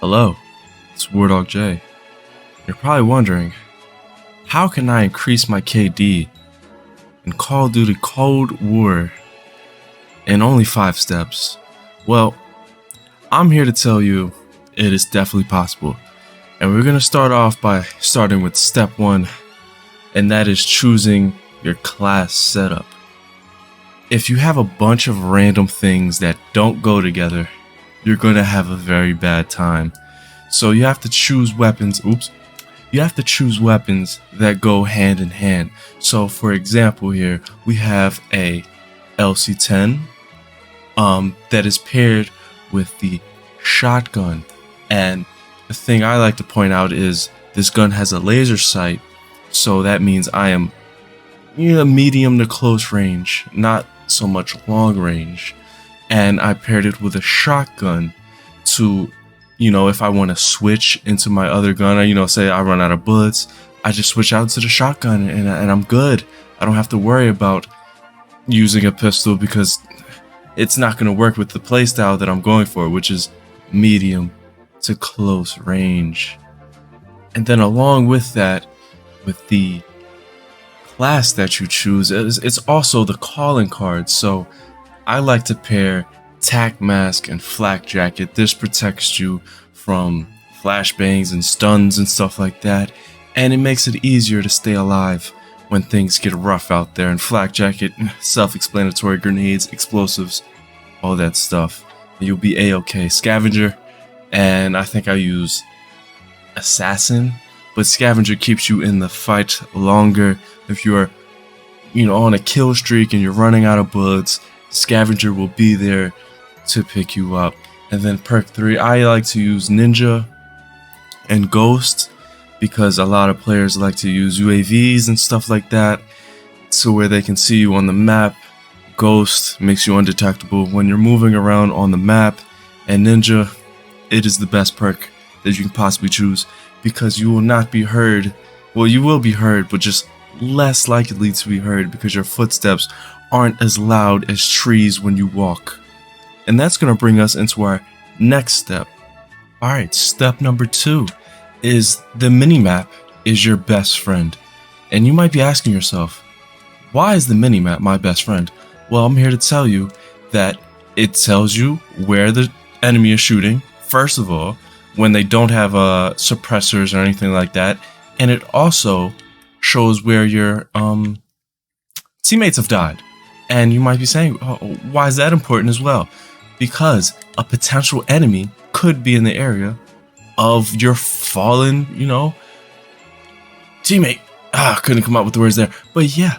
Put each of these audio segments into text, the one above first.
Hello, it's Wardog J. You're probably wondering, how can I increase my KD in Call of Duty Cold War in only 5 steps? Well, I'm here to tell you it is definitely possible. And we're going to start off by starting with step 1, and that is choosing your class setup. If you have a bunch of random things that don't go together, you're going to have a very bad time. So you have to choose weapons. You have to choose weapons that go hand in hand. So for example here, we have a LC-10 that is paired with the shotgun. And the thing I like to point out is this gun has a laser sight. So that means I am medium to close range, not so much long range. And I paired it with a shotgun to, if I want to switch into my other gun, or, say I run out of bullets, I just switch out to the shotgun and I'm good. I don't have to worry about using a pistol because it's not going to work with the playstyle that I'm going for, which is medium to close range. And then along with that, with the class that you choose, it's also the calling card. So I like to pair tac mask and flak jacket. This protects you from flashbangs and stuns and stuff like that, and it makes it easier to stay alive when things get rough out there. And flak jacket, self-explanatory, grenades, explosives, all that stuff. You'll be a-okay. Scavenger, and I think I use assassin, but scavenger keeps you in the fight longer. If you're on a kill streak and you're running out of bullets, scavenger will be there to pick you up. And then perk 3, I like to use ninja and ghost because a lot of players like to use UAVs and stuff like that so where they can see you on the map. Ghost makes you undetectable when you're moving around on the map, and ninja, it is the best perk that you can possibly choose because you will not be heard. Well, you will be heard, but just less likely to be heard because your footsteps aren't as loud as trees when you walk. And that's going to bring us into our next step. Alright, step number 2 is the minimap is your best friend. And you might be asking yourself, why is the minimap my best friend? Well, I'm here to tell you that it tells you where the enemy is shooting, first of all, when they don't have suppressors or anything like that. And it also shows where your teammates have died. And you might be saying, oh, why is that important as well? Because a potential enemy could be in the area of your fallen, teammate. Couldn't come up with the words there. But yeah,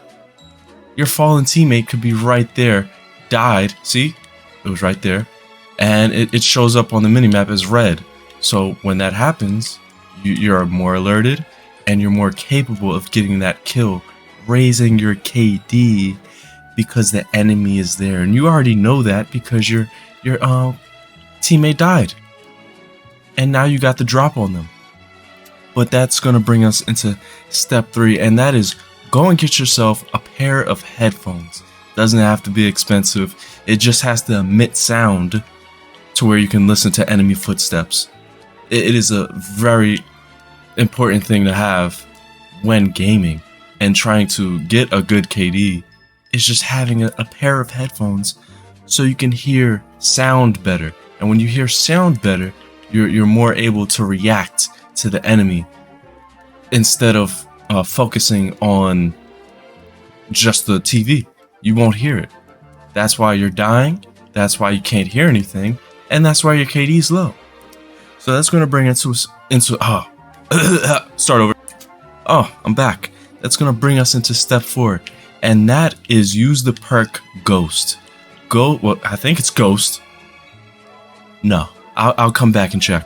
your fallen teammate could be right there, died. See, it was right there. And it shows up on the minimap as red. So when that happens, you're more alerted and you're more capable of getting that kill, raising your KD because the enemy is there. And you already know that because your teammate died. And now you got the drop on them. But that's going to bring us into step 3, and that is go and get yourself a pair of headphones. Doesn't have to be expensive. It just has to emit sound to where you can listen to enemy footsteps. It is a very important thing to have when gaming and trying to get a good KD. Is just having a pair of headphones so you can hear sound better. And when you hear sound better, you're more able to react to the enemy instead of focusing on just the TV. You won't hear it. That's why you're dying. That's why you can't hear anything. And that's why your KD is low. So that's going to bring us into start over. Oh, I'm back. That's going to bring us into step 4. And that is use the perk Ghost. Well, I think it's Ghost. No, I'll come back and check.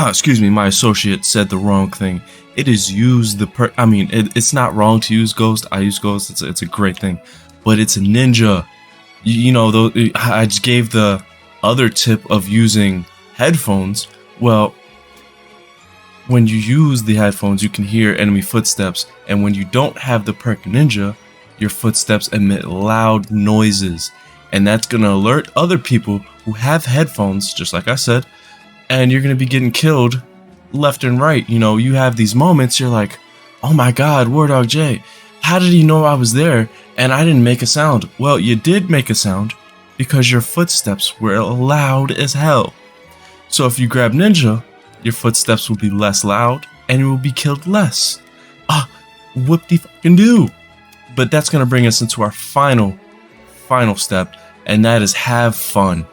Excuse me, my associate said the wrong thing. It is use the perk. I mean, it's not wrong to use Ghost. I use Ghost. It's a great thing. But it's a ninja. Though I just gave the other tip of using headphones. Well, when you use the headphones, you can hear enemy footsteps. And when you don't have the perk ninja, your footsteps emit loud noises, and that's going to alert other people who have headphones, just like I said, and you're gonna be getting killed left and right. You know, you have these moments, you're like, oh my god, War Dog J, how did he know I was there and I didn't make a sound? Well, you did make a sound because your footsteps were loud as hell. So if you grab Ninja, your footsteps will be less loud and you will be killed less. Whoop-de-fucking-do. But that's gonna bring us into our final step, and that is have fun.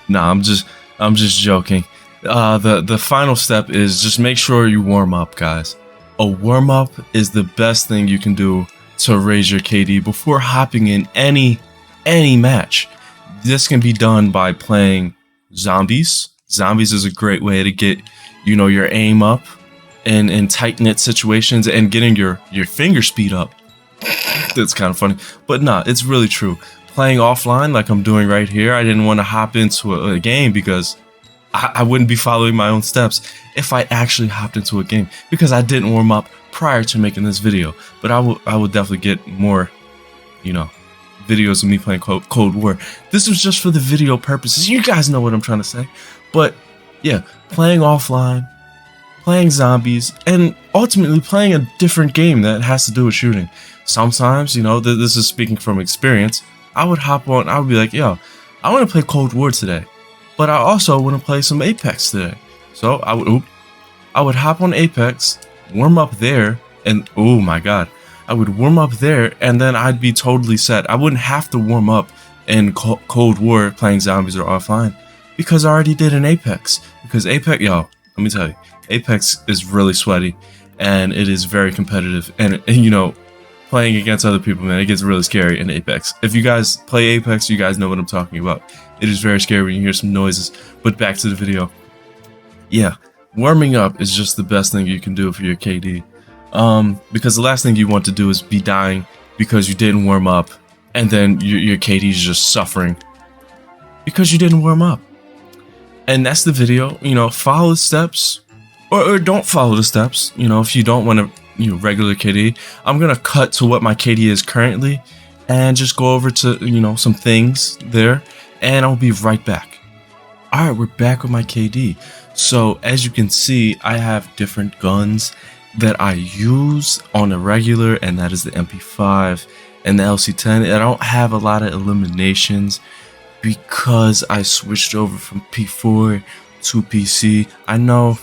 Nah, I'm just joking. The final step is just make sure you warm up, guys. A warm up is the best thing you can do to raise your KD before hopping in any match. This can be done by playing zombies. Zombies is a great way to get, you know, your aim up in tight-knit situations and getting your finger speed up. That's kind of funny, but nah, it's really true. Playing offline like I'm doing right here, I didn't want to hop into a game because I wouldn't be following my own steps if I actually hopped into a game, because I didn't warm up prior to making this video. But I will definitely get more, you know, videos of me playing Cold War. This was just for the video purposes. You guys know what I'm trying to say. But yeah, playing offline, playing zombies, and ultimately playing a different game that has to do with shooting. Sometimes, you know, this is speaking from experience, I would hop on, I would be like, yo, I want to play Cold War today, but I also want to play some Apex today. So I would hop on Apex, warm up there, and oh my god, I would warm up there, and then I'd be totally set. I wouldn't have to warm up in Cold War playing zombies or offline, because I already did in Apex. Because Apex, yo, let me tell you, Apex is really sweaty, and it is very competitive, and you know, playing against other people, man, it gets really scary in Apex. If you guys play Apex, you guys know what I'm talking about. It is very scary when you hear some noises. But back to the video. Yeah, warming up is just the best thing you can do for your KD. Because the last thing you want to do is be dying because you didn't warm up, and then your KD is just suffering because you didn't warm up. And that's the video. You know, follow the steps, or don't follow the steps. You know, if you don't want to, you know, regular KD, I'm gonna cut to what my KD is currently and just go over to, you know, some things there, and I'll be right back. All right, we're back with my KD. So as you can see, I have different guns that I use on a regular, and that is the MP5 and the LC10. I don't have a lot of eliminations because I switched over from P4 to PC. I know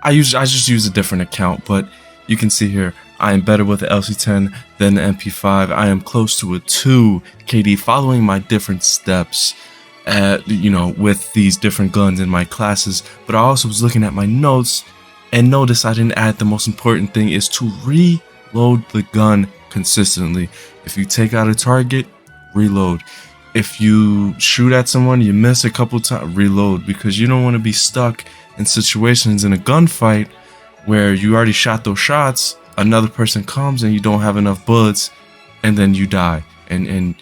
I just use a different account, but you can see here, I am better with the LC10 than the MP5. I am close to a 2 KD following my different steps, you know, with these different guns in my classes. But I also was looking at my notes and noticed I didn't add the most important thing, is to reload the gun consistently. If you take out a target, reload. If you shoot at someone, you miss a couple times, reload, because you don't want to be stuck in situations in a gunfight where you already shot those shots, another person comes and you don't have enough bullets, and then you die, and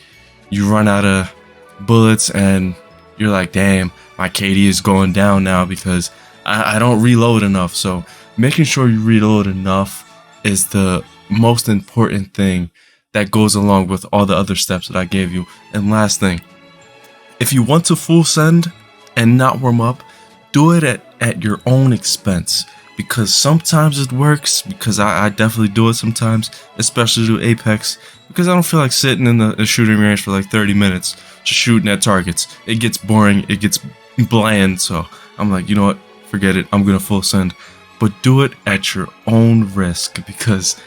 you run out of bullets, and you're like, damn, my KD is going down now because I don't reload enough. So making sure you reload enough is the most important thing that goes along with all the other steps that I gave you. And last thing, if you want to full send and not warm up, do it at your own expense. Because sometimes it works, because I definitely do it sometimes, especially to Apex, because I don't feel like sitting in the shooting range for like 30 minutes just shooting at targets. It gets boring, it gets bland, so I'm like, you know what, forget it, I'm gonna full send. But do it at your own risk, because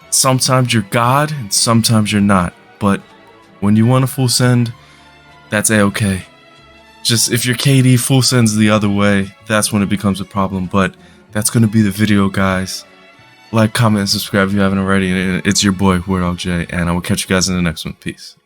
sometimes you're God and sometimes you're not. But when you want to full send, that's a-okay. Just if your KD full sends the other way, that's when it becomes a problem. But that's going to be the video, guys. Like, comment, and subscribe if you haven't already. And it's your boy, War Dog J, and I will catch you guys in the next one. Peace.